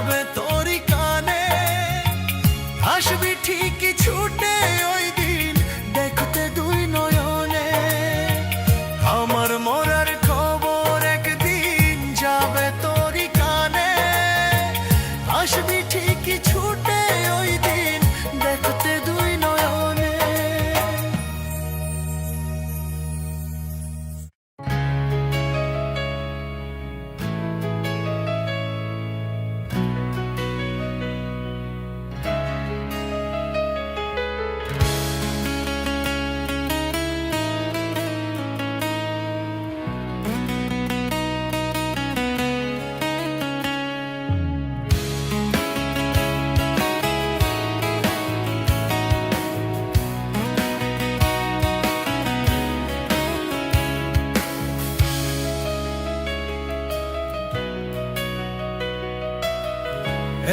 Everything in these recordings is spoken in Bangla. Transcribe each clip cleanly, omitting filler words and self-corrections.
যাবে তোরই কানে, আসবি ঠিকই ছুটে ওই দিন দেখতে দুই নয়নে। আমার মরার খবর একদিন যাবে তোরই কানে, আসবি ঠিকই ছুটে ওই দিন দেখতে দুই নয়নে।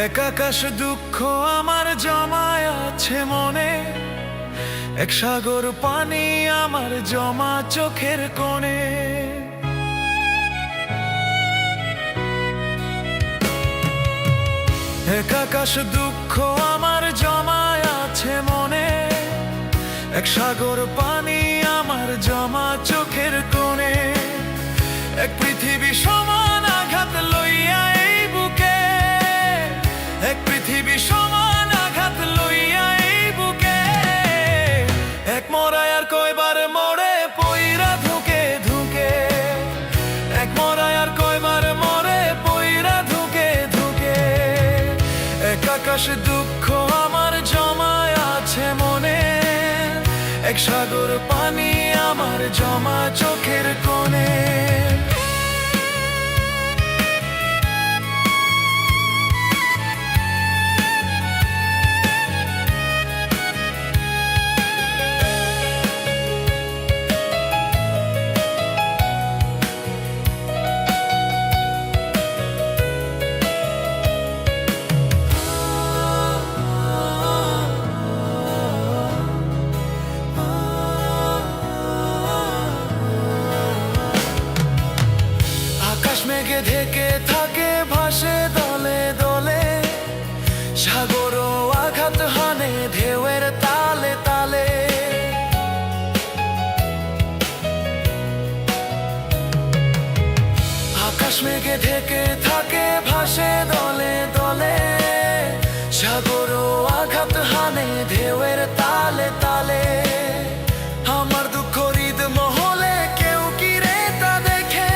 এক আকাশ দুঃখ আমার জমায় আছে মনে, এক সাগর পানি আমার জমা চোখের কোণে। এক আকাশ দুঃখ আমার জমায় আছে মনে, এক সাগর পানি আমার জমা চোখের কোণে। এক পৃথিবী সমান আঘাত লইয়া এই বুকে, এক পৃথিবী সমান আঘাত লইয়া এই বুকে। এক মরায় আর কয়বার মরে পইরা ধুকে ধুকে, এক মরায় আর কয়বার মরে পইরা ধুকে ধুকে। এক আকাশ দুঃখ আমার জমায় আছে মনে, এক সাগর পানি আমার জমা চোখের কোণে। মেঘে ঢেকে থাকে ভাসে দলে দলে, সাগরও আঘাত হানে ঢেউয়ের তালে তালে। আকাশ মেঘে ঢেকে থাকে ভাসে দলে দলে, সাগরও আঘাত হানে ঢেউয়ের তালে তালে। আমার দুঃখ হৃদ মহলে কেউ কি রে তা দেখে,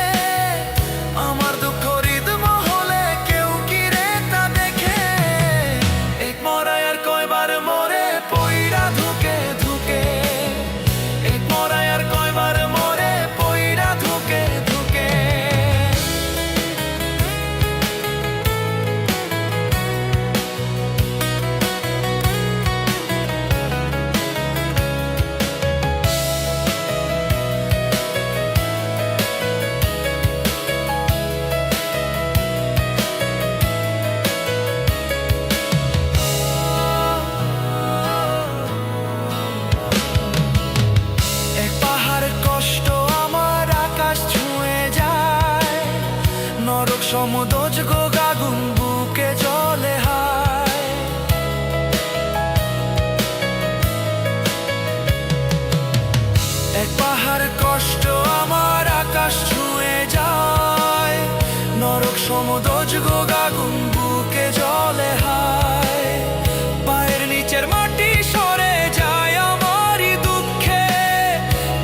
আমার দুঃখ হৃদ মহলে কেউ কি রে তা দেখে। এক মরায় আর কয়বার মরে পইরা ধুকে ধুকে, এক মরায় আর কয়বার মরে পইরা ধুকে ধুকে। সমুদোজগ গাগুন বুকে জলে হায়। এক পাহাড় কষ্ট আমার আকাশ ছুঁয়ে যায়, নরক সমুদোজগ গাগুন বুকে জলে হায়। পায়ের নিচের মাটি সরে যায় আমারই দুঃখে,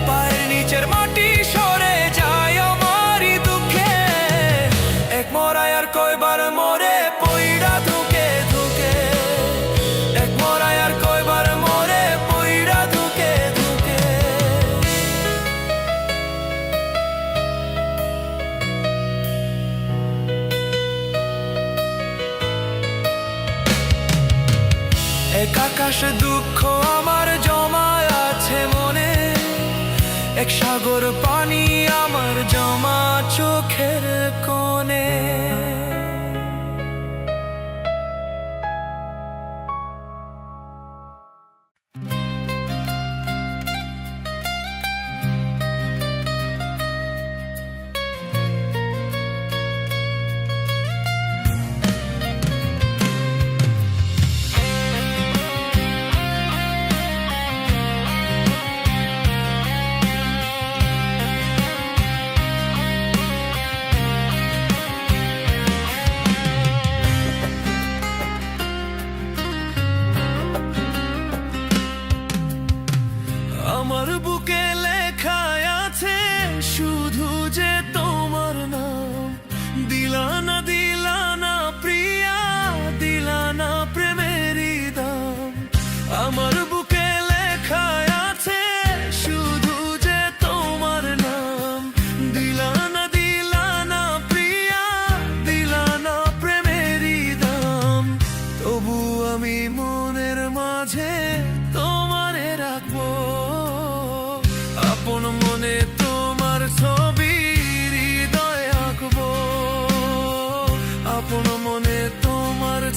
পায়ের নিচের মাটি সরে যায় আমারই দুঃখে। এক মরায় আর কয়বার মরে পইড়া ধুকে ধুকে, এক মরায় আর কয়বার মরে পইড়া ধুকে ধুকে। এক আকাশ দুঃখ আমার জমায় আছে মনে, এক সাগর পানি আমার জমা চোখের কোণে।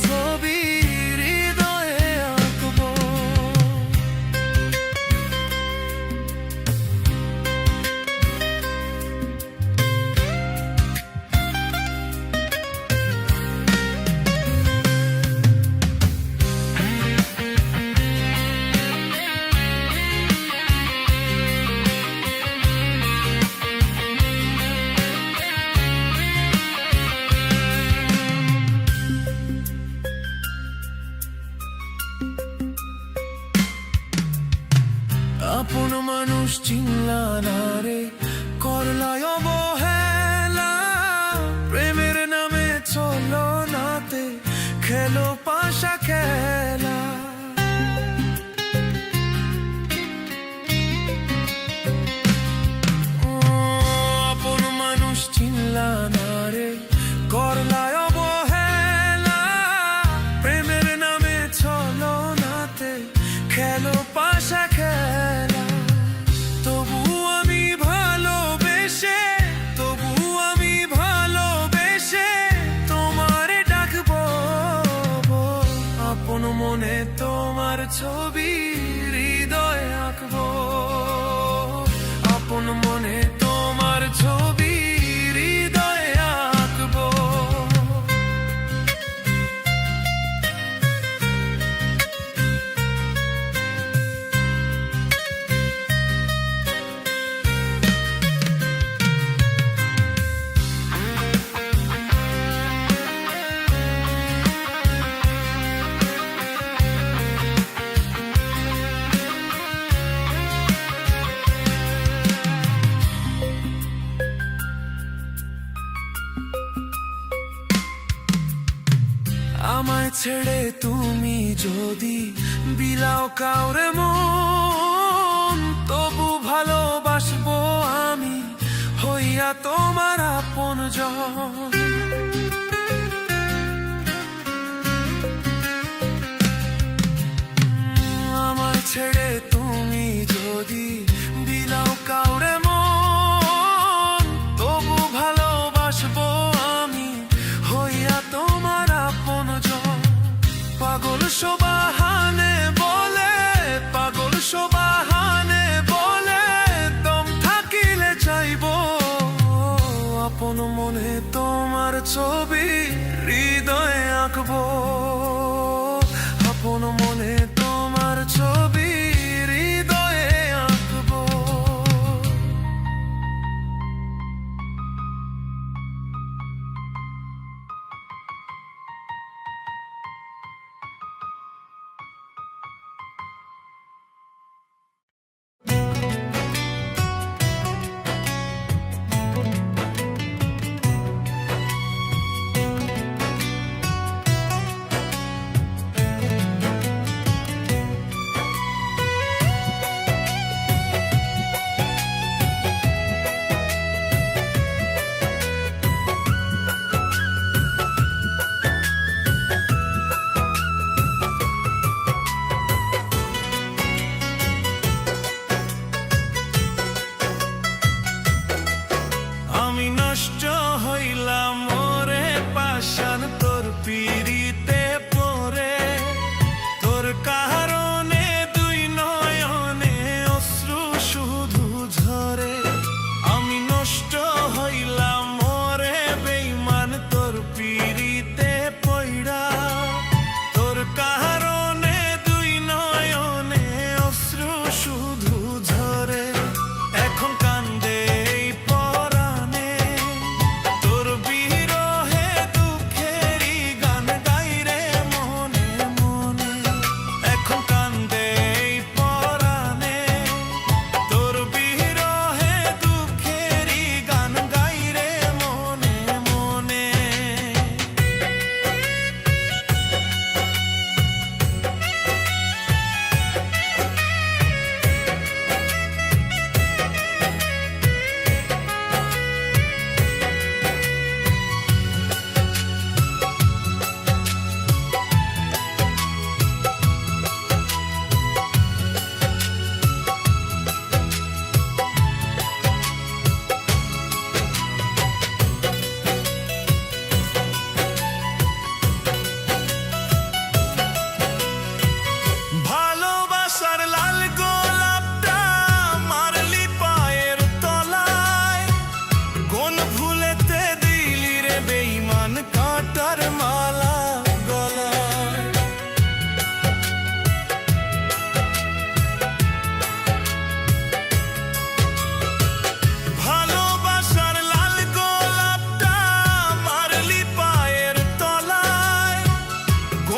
ছবি হৃদয়ে আঁকবো। আপন মানুষ চিনলা না রে, করলায় অবহেলা, প্রেমের নামে চলো নাতে খেলো পাশা খেলা। ও, আপন মানুষ চিনলা না রে, করলায় অবহেলা, প্রেমের নামে চলো নাতে খেলো পাশা খেলা। তবু আমি ভালোবেসে, তবু আমি ভালোবেসে তোমারে ডাকবো। আপন মনে তোমার ছবি হৃদয়ে আঁকবো। আপন মনে তোমার ছবি হৃদয়ে আঁকবো। আমায় ছেড়ে তুমি যদি বিলাও কাউরে মন, তবু ভালোবাসবো আমি হইয়া তোমার আপনজন। আমায় ছেড়ে তুমি যদি বিলাও কাউরে মন, তবু ভালোবাসবো আমি হইয়া তোমার আপনজন। পাগল সোবাহানে বলে, পাগল সোবাহানে বলে দম থাকিলে চাইবো। আপন মনে তোমার ছবি হৃদয়ে আঁকবো। আপন মনে তোমার ছবি হৃদয়ে আঁকবো।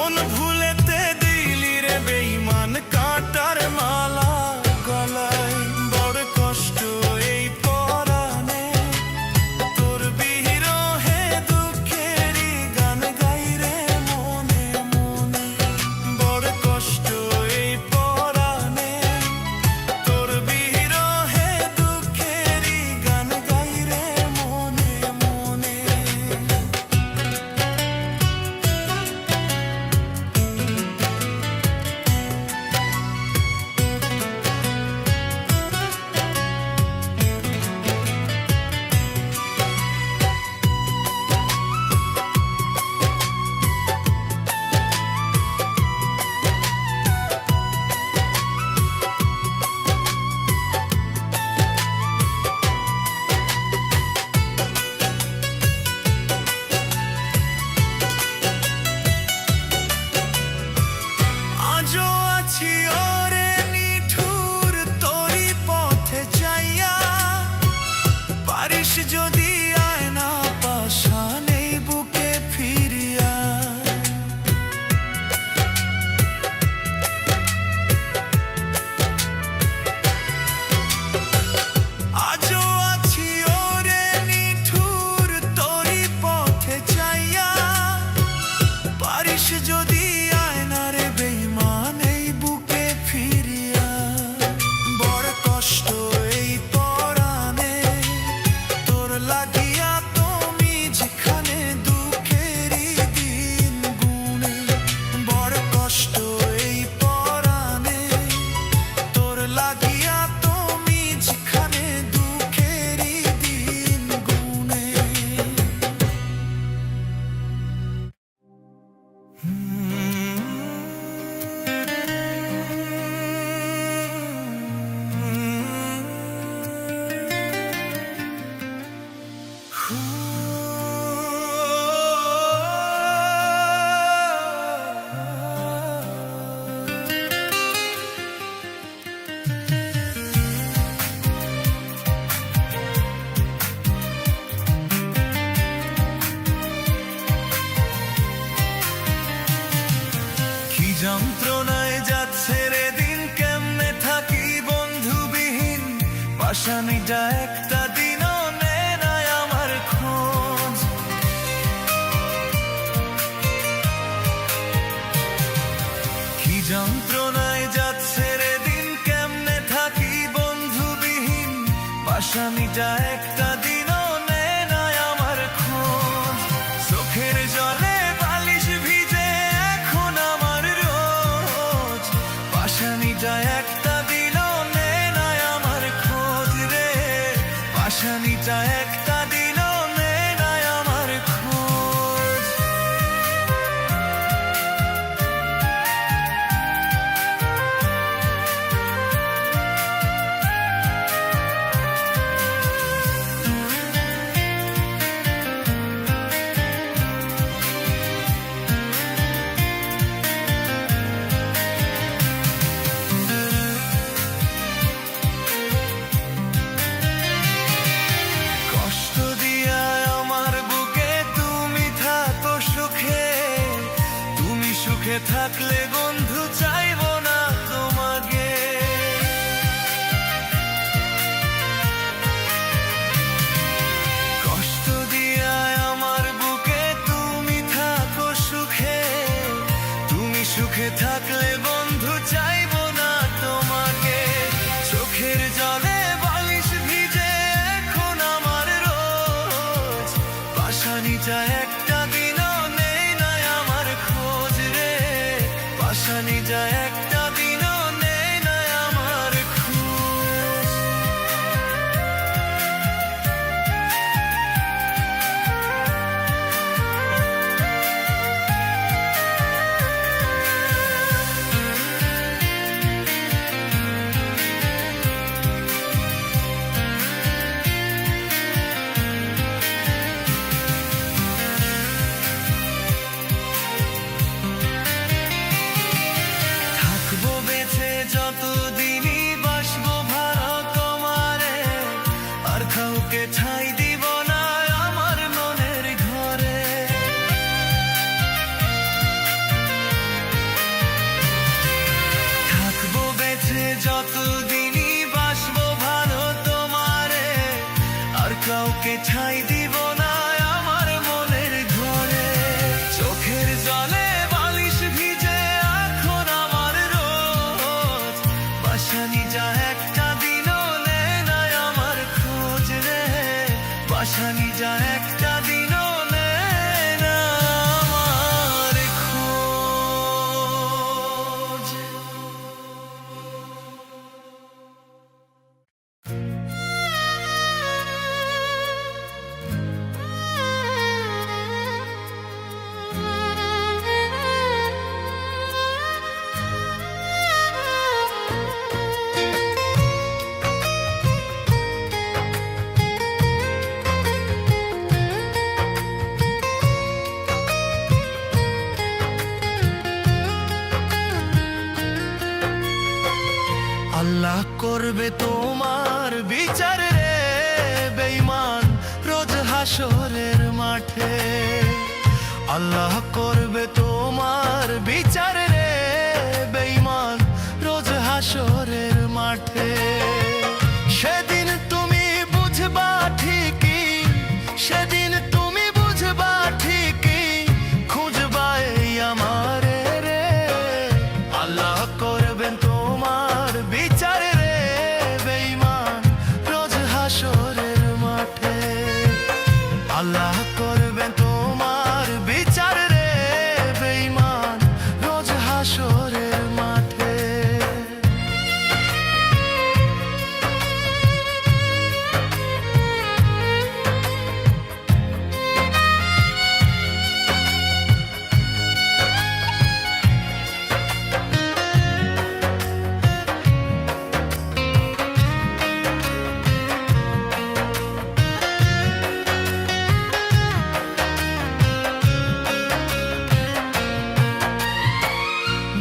মন ভুলেতে দিলি রে বেঈমান কাটার মালা গলায় বড় কষ্ট এই পরাণে তোর বিরহে দুঃখেরই গান গাই রে মনে মনে বড় কষ্ট এই পরাণে তোর বিরহে দুঃখেরই গান গাই রে মনে মনে আজও আছি ওরে নিঠুর তোরি পথে চাইয়া পারিস যদি আয়না পাশান এই বুকে ফিরিয়া আজও আছি ওরে নিঠুর তোরি পথে চাইয়া পারিস যদি আয়না রে বেঈমান এই বুকে ফিরিয়া বড় কষ্ট এই পরাণে তোর লাগিয়া তুমি যেখানে দুঃখেরই দিন গুনে বড় কষ্ট এই পরাণে তোর লাগিয়া তুমি যেখানে দুঃখেরই দিন গুনে কি যন্ত্রণায় যাচ্ছে রে দিন কেমনে থাকি বন্ধুবিহীন পাশানিটা একটা দিনও নেয় না আমার খোঁজ কি যন্ত্রণায় যাচ্ছে রে দিন কেমনে থাকি বন্ধুবিহীন পাশানিটা একটা দিনও নেয় না আমার খোঁজ চোখের জলে বালিশ ভিজে এখন আমার রোজ পাশানিটা একটা দিনও নেয় না আমার খোঁজ রে পাশানিটা একটা দিনও নেয় না আমার খোঁজ কষ্ট দিয়া আমার বুকে তুমি থাকো সুখে তুমি সুখে থাকলে বন্ধু চাইবো না তোমাকে কষ্ট দিয়া আমার বুকে তুমি থাকো সুখে তুমি সুখে থাকলে বন্ধু চাইবো না তোমাকে চোখের জলে বালিশ ভিজে এখন আমার রোজ পাশানিটা একটা দিনও নেই না আমার খোঁজ রে পাশানিটা একটা দিনও নেই না আমার খোঁজ যতদিনই বাসবো ভালো তোমারে, আর কাউকে ঠাঁই দিব না আমার মনের ঘরে। চোখের জলে বালিশ ভিজে এখন আমার রোজ, বাসানি যা একটা দিনও নেয় না আমার খোঁজ রে, বাসানি যা একটা দিনও নেয় না আমার খোঁজ। আল্লাহ করবে তোমার বিচার রে বেঈমান রোজ হাসরের মাঠে, আল্লাহ করবে তোমার বিচার রে বেঈমান রোজ হাসরের মাঠে। সেদিন তুমি বুঝবা ঠিকই, সেদিন তুমি বুঝবা ঠিকই, খুঁজবা এই আমারে রে। আল্লাহ করবেন তোমার বিচার রে বেঈমান রোজ হাসরের মাঠে, আল্লাহ করবেন তোমার বিচার রে বেঈমান রোজ হাসরের মাঠে।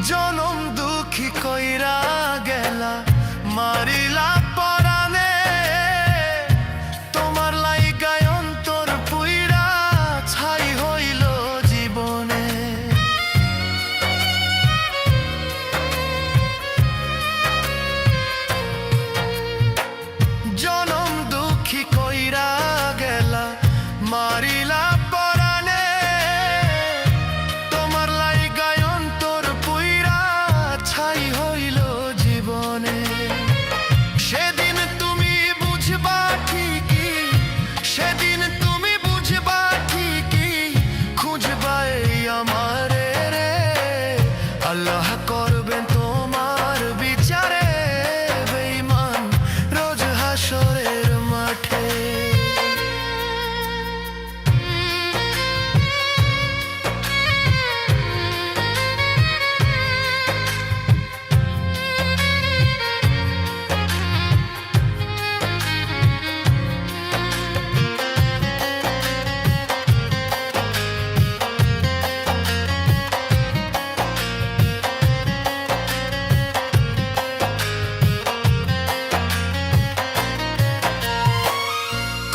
জনম দুঃখী কইরা গেলা মারিলা পরানে, তোমার লাইগায় অন্তর পুইরা ছাই হইল জীবনে। জনম দুঃখী কইরা গেলা মারিলা পরানে, তোমার লাইগায় অন্তর পুইরা ছাই হইল জীবনে। সেদিন তুমি বুঝবা ঠিকই, সেদিন তুমি বুঝবা ঠিকই, খুঁজবা এই আমারে রে। আল্লাহ করবেন তোমার বিচারে বেঈমান রোজ হাসরের মাঠে।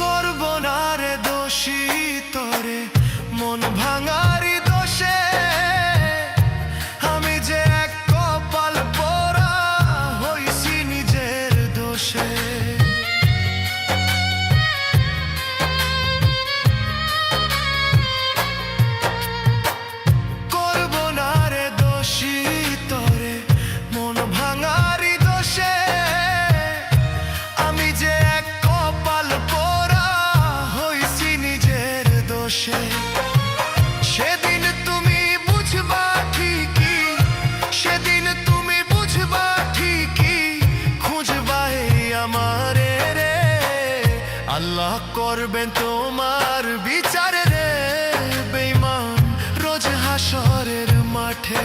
করব না রে দোষী তোরে মন ভাঙারি দোষে, আমি যে এক কপাল পোড়া হইছি নিজের দোষে। করব না রে দোষী তোরে মন ভাঙারি দোষে, আমি যে এক কপাল পোড়া হইছি নিজের দোষে। সেদিন তুমি বুঝবা ঠিকই, সেদিন তুমি বুঝবা ঠিকই, খুঁজবা এই আমারে রে। আল্লাহ করবেন তোমার বিচার রে বেঈমান রোজ হাসরের মাঠে।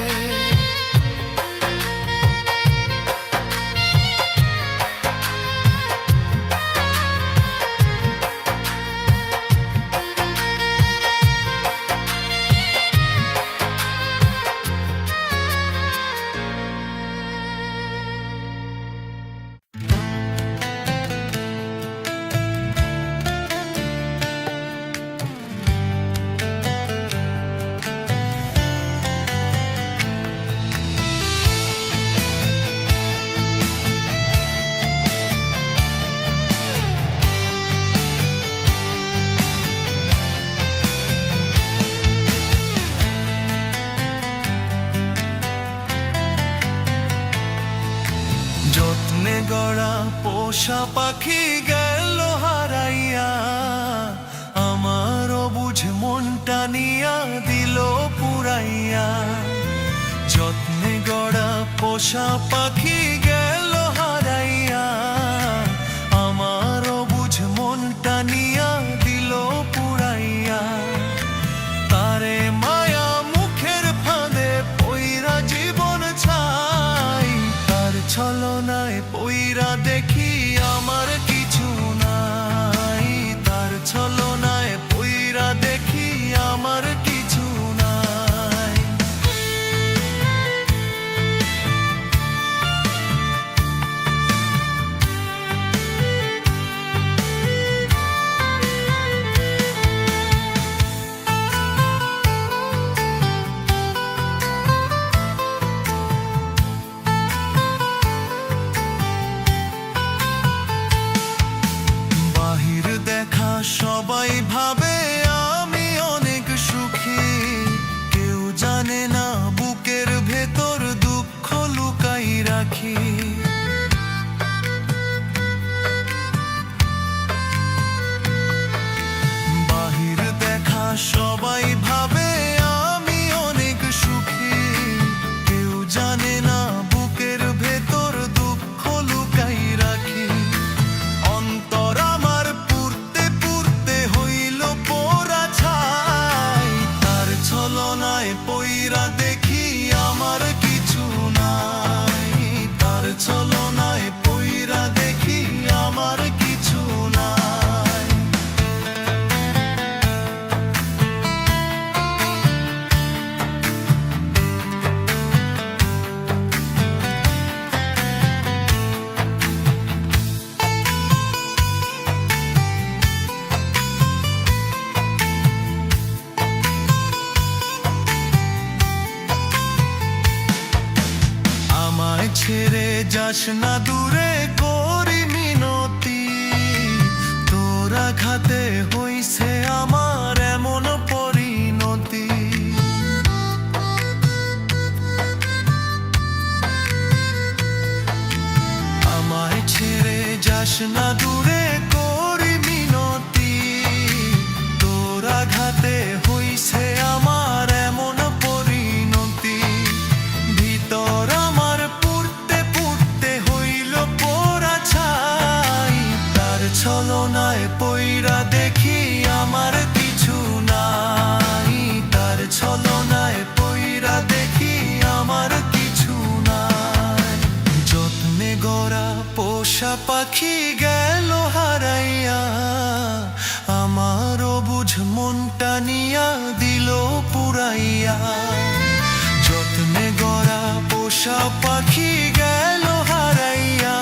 গড়া পোষা পাখি গেল হারাইয়া, আমার অবুঝ মনটা নিয়া দিল পুরাইয়া। যত্নে গড়া পোষা পাখি গেল হারাইয়া, আমার অবুঝ মনটা নিয়া দিল পুরাইয়া। তারে মায়া মুখের ফাঁদে পইরা জীবন ছাই, তার ছলনায় পইরা দেখি আমার কিছু নাই, তার ছলনায় পইরা দেখি আমার কিছু নাই। বাহির দেখা সবাই ভাবে আমি অনেক সুখী, কেউ জানে না বুকের ভেতর দুঃখ লুকাই রাখি। বাহির দেখা সবাই ভাবে আমি অনেক সুখী, কেউ জানে না বুকের ভেতর দুঃখ লুকাই রাখি। অন্তর আমার পুড়তে পুড়তে হইল পোড়া ছাই, তার ছলনায় পইরা দেখি আমার কিছু নাই, তার ছলনায় পইরা দেখি আমার কিছু নাই। আমায় ছেড়ে যাস না দূরে করি মিনতি, তোর আঘাতে হইছে আমার এমন পরিণতি। আমায় ছেড়ে যাস না দূরে করি মিনতি, তোর আঘাতে হইছে আমার এমন পরিণতি। ভিতর আমার পুড়তে পুড়তে হইল পোড়া ছাই, তার ছলনায় পইরা দেখি আমার কিছু নাই, তার ছলনায় পইরা দেখি আমার কিছু নাই। যত্নে গড়া পোষা পাখি গেল হারাইয়া, আমার অবুঝ মনটা নিয়া দিল পুরাইয়া। যত্নে গড়া পোষা পাখি গেল হারাইয়া,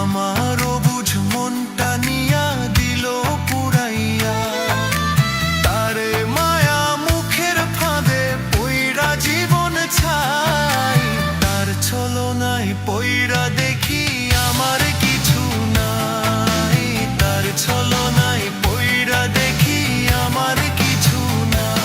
আমার অবুঝ মনটা নিয়া দিল পুরাইয়া। তারে মায়া মুখের ফাঁদে পইরা জীবন ছাই, তার ছলনায় পইরা দেখি আমার কিছু নাই, তার ছলনায় পইরা দেখি আমার কিছু নাই।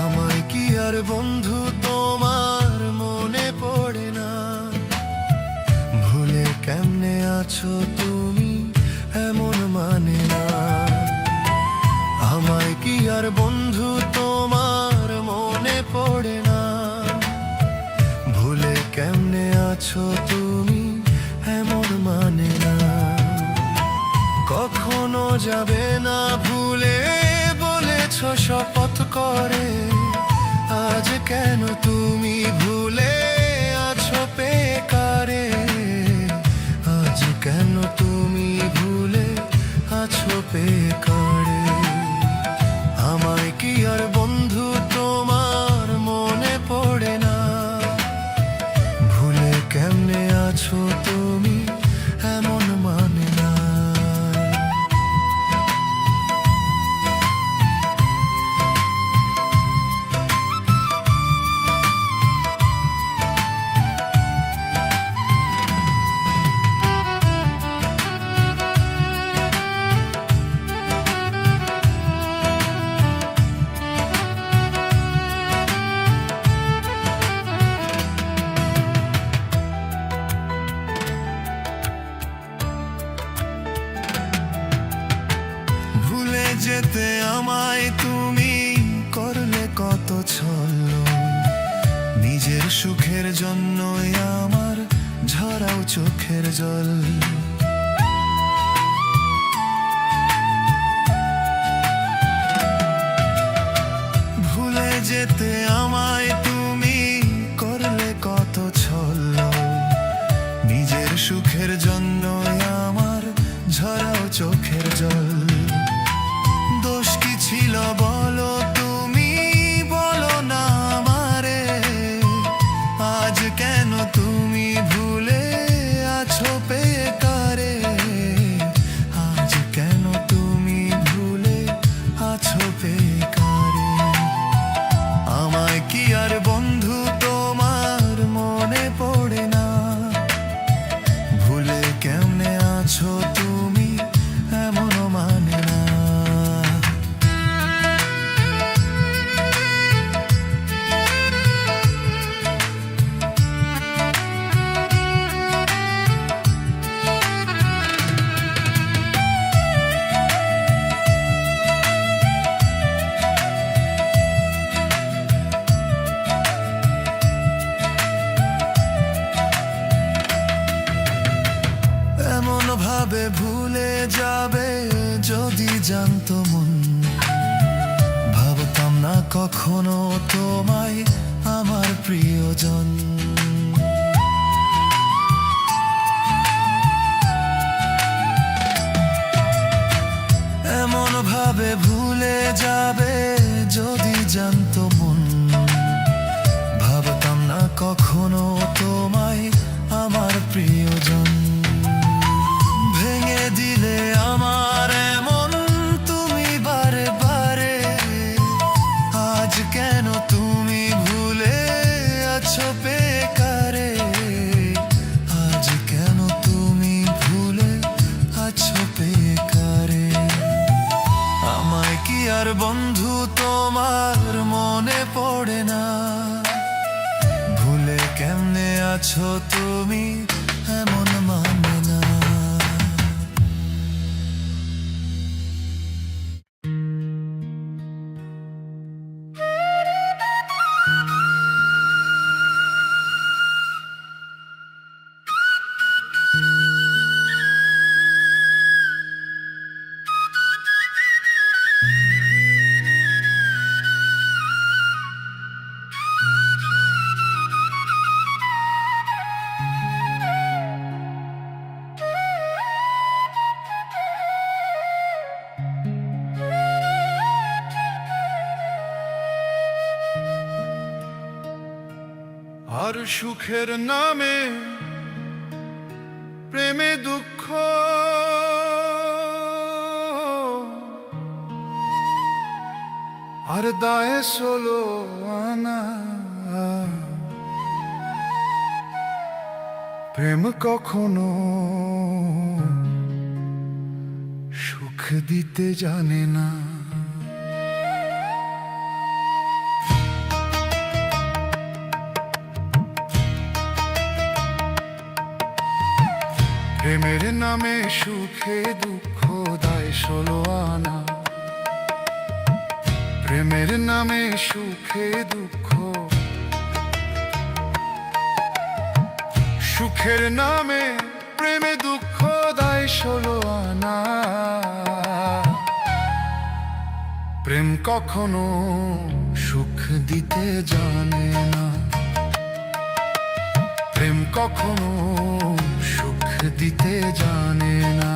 আমায় কি আর বন্ধু তোমার মনে পড়ে না, ভুলে কেমনে আছো তুমি এমন মানে না। আমায় কি আর বন্ধু তোমার মনে পড়ে না, ভুলে কেমনে আছো তুমি এমন মানে না। কখনো যাবে না ভুলে বলেছো শপথ করে, আজ কেন তুমি ভুলে আছো বেকারে, আজ কেন তুমি ভুলে আছো বেকারে। আমায় কি আর বন্ধু তোমার যেতে আমায় তুমি করলে কত ছল, নিজের সুখের জন্যই আমার ঝরাও চোখের জল। ভুলে যেতে আমায় তুমি করলে কত ছল, নিজের সুখের জন্যই আমার ঝরাও চোখের জল। দোষ কি ছিল বলো তুমি, বলো না আমারে, আজ কেন তুমি ভুলে আছো পেয়ে কারে, আজ কেন তুমি ভুলে আছো পেয়ে কারে। আমায় কি আর বন্ধু তোমার মনে পড়ে না, ভুলে কেমনে আছো তুমি এমনও মানে না। এমন ভাবে ভুলে যাবে যদি জানতো মন, ভাবতাম না কখনো তোমায় আমার প্রিয়জন। এমন ভাবে ভুলে যাবে যদি জানতো মন, ভাবতাম না কখনো তোমায় আমার প্রিয়জন। ভেঙে দিলে আমার এমন তুমি বারে বারে, আজ কেন তুমি ভুলে আছো পেয়ে কারে, আজ কেন তুমি ভুলে আছো পেয়ে কারে। আমায় কি আর বন্ধু তোমার মনে পড়ে না, ভুলে কেমনে আছো তুমি এমন মানে না। আর সুখের নামে প্রেমে দুঃখ, আর দায়ে 16 আনা। প্রেম কখনো সুখ দিতে জানে না। প্রেমের নামে সুখে দুঃখ দায় 16 আনা। প্রেমের নামে সুখে দুঃখ, সুখের নামে প্রেমে দুঃখ দায় 16 আনা। প্রেম কখনো সুখ দিতে জানে না, প্রেম কখনো সুখ দিতে জানে না।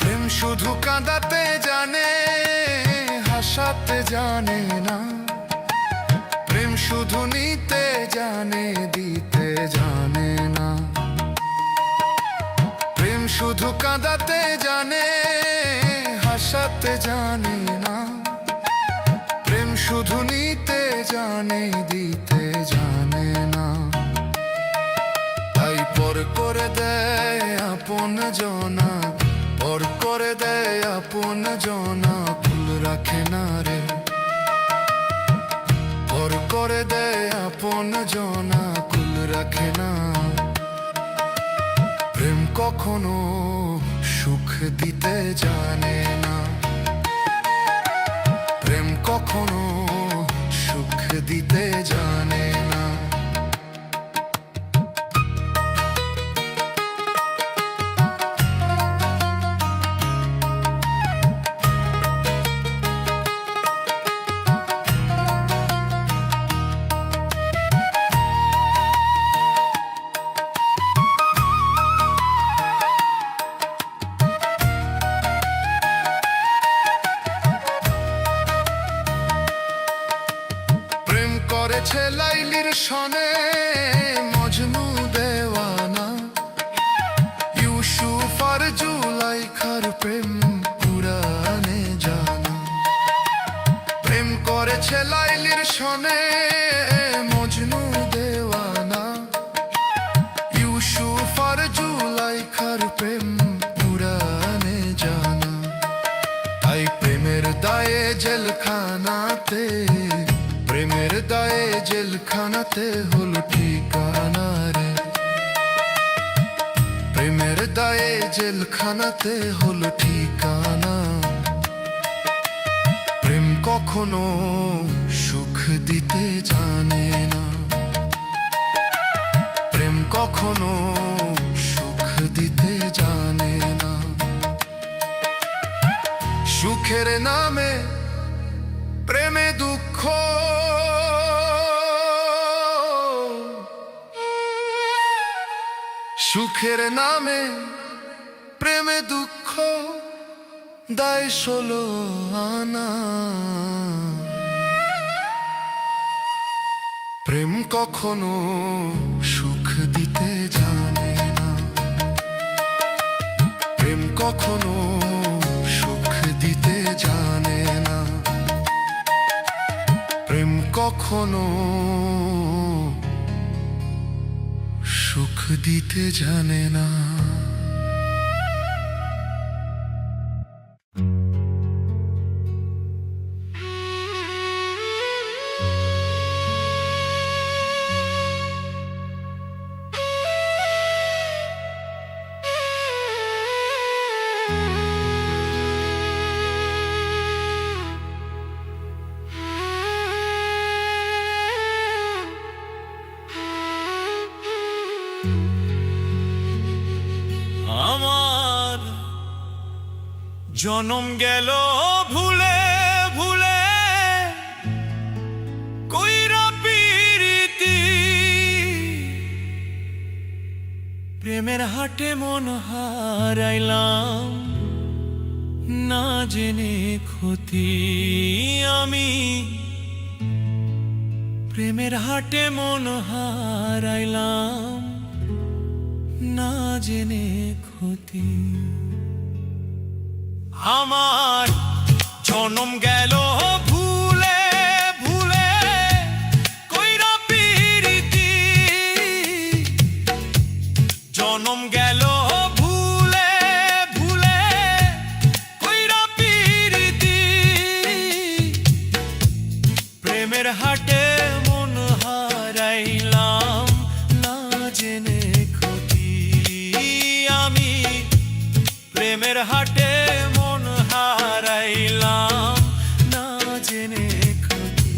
প্রেম শুধু কাঁদাতে জানে, হাসাতে জানে না। প্রেম শুধু নিতে জানে, দিতে জানে না। প্রেম শুধু কাঁদাতে জানে, হাসাতে জানে না। প্রেম শুধু নিতে জানে, দিতে জানে না। তাই পর করে আপন জনা, পর করে দেয় আপন জনা, ভুল রাখে না রে। পর করে দেয় আপন জনা, কুল রাখে না। প্রেম কখনো সুখ দিতে জানে না। প্রেম কখনো সুখ দিতে জানে না। করেছে লাইলির সনে মজনু দেওয়ানা, ইউসুফ আর জুলাইখার প্রেম পুরানে জানা। প্রেম করেছে লাইলির সনে মজনু দেওয়ানা, ইউসুফ আর জুলাইখার প্রেম পুরানে জানা। তাই প্রেমের দায়ে জেলখানাতে, প্রেমের দায়ে জেলখানাতে হলো ঠিকানা রে। প্রেমের দায়ে জেলখানাতে হলো ঠিকানা। প্রেম কখনো সুখ দিতে জানে না। প্রেম কখনো সুখ দিতে জানে না। সুখের নামে প্রেমে দুঃখ, সুখের নামে প্রেমে দুঃখ, দায় 16 আনা। প্রেম কখনো সুখ দিতে জানে না। প্রেম কখনো সুখ দিতে জানে না। প্রেম কখনো সুখ দিতে জানে না। আমার জনম গেল ভুলে ভুলে, কইরা পিরিতি প্রেমের হাটে মন হারাইলাম, না জেনে ক্ষতি আমি। প্রেমের হাটে মন হারাইলাম, না জেনে ক্ষতি। আমার জনম গেল ভুলে ভুলে, কইরা পিরিতি জনম গেল ভুলে ভুলে, কইরা পিরিতি প্রেমের হাটে মন হারাইলাম, না জেনে আমি। প্রেমের হাটে মন হারাইলাম, না জেনে ক্ষতি।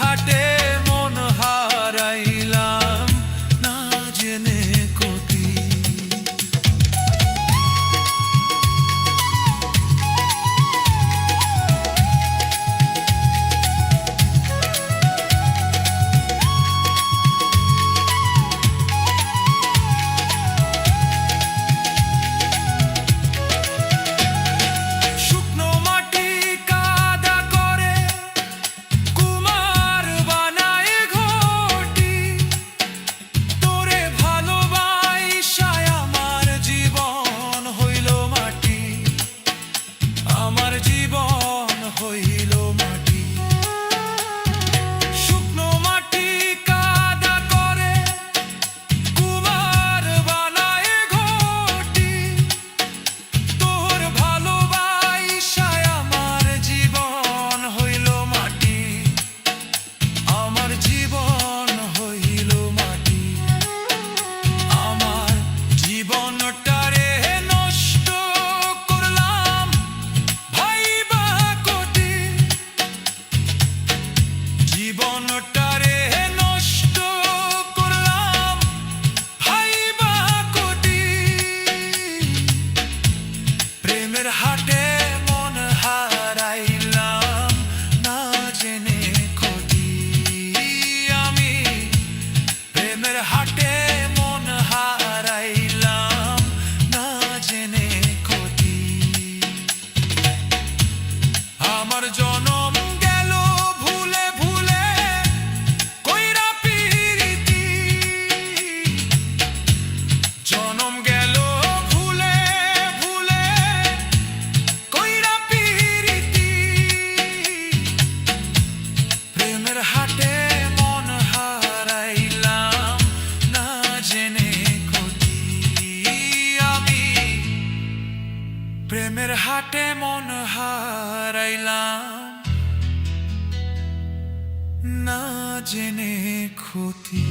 হাটে মন হারাইলাম না জেনে ক্ষতি। শুকনো মাটি কাদা করে কুমার বানায় ঘটি, তোরে ভালোবাসায় আমার জীবন হইল মাটি, আমার জীবন হইল মাটি। শুকনো মাটি কাদা করে কুমার বানায় ঘটি, তোর ভালোবাসায় আমার জীবন হইল মাটি, আমার জীবন হইল মাটি। আমার জীবনটারে নষ্ট করলাম ভাইবা কোটি, জীবনটারে নষ্ট করলাম ভাইবা কোটি। প্রেমের হাটে মন হারাইলাম না জেনে ক্ষতি। আমি প্রেমের হাটে মন হারাইলাম না জেনে ক্ষতি। আমার জনম গেল ভুলে ভুলে কইরা পিরিতি, জনম গেল ভুলে ভুলে কইরা পিরিতি। প্রেমের হাটে মন হারাইলাম না জেনে ক্ষতি। আমি প্রেমের হাটে মন হারাইলাম না জেনে ক্ষতি।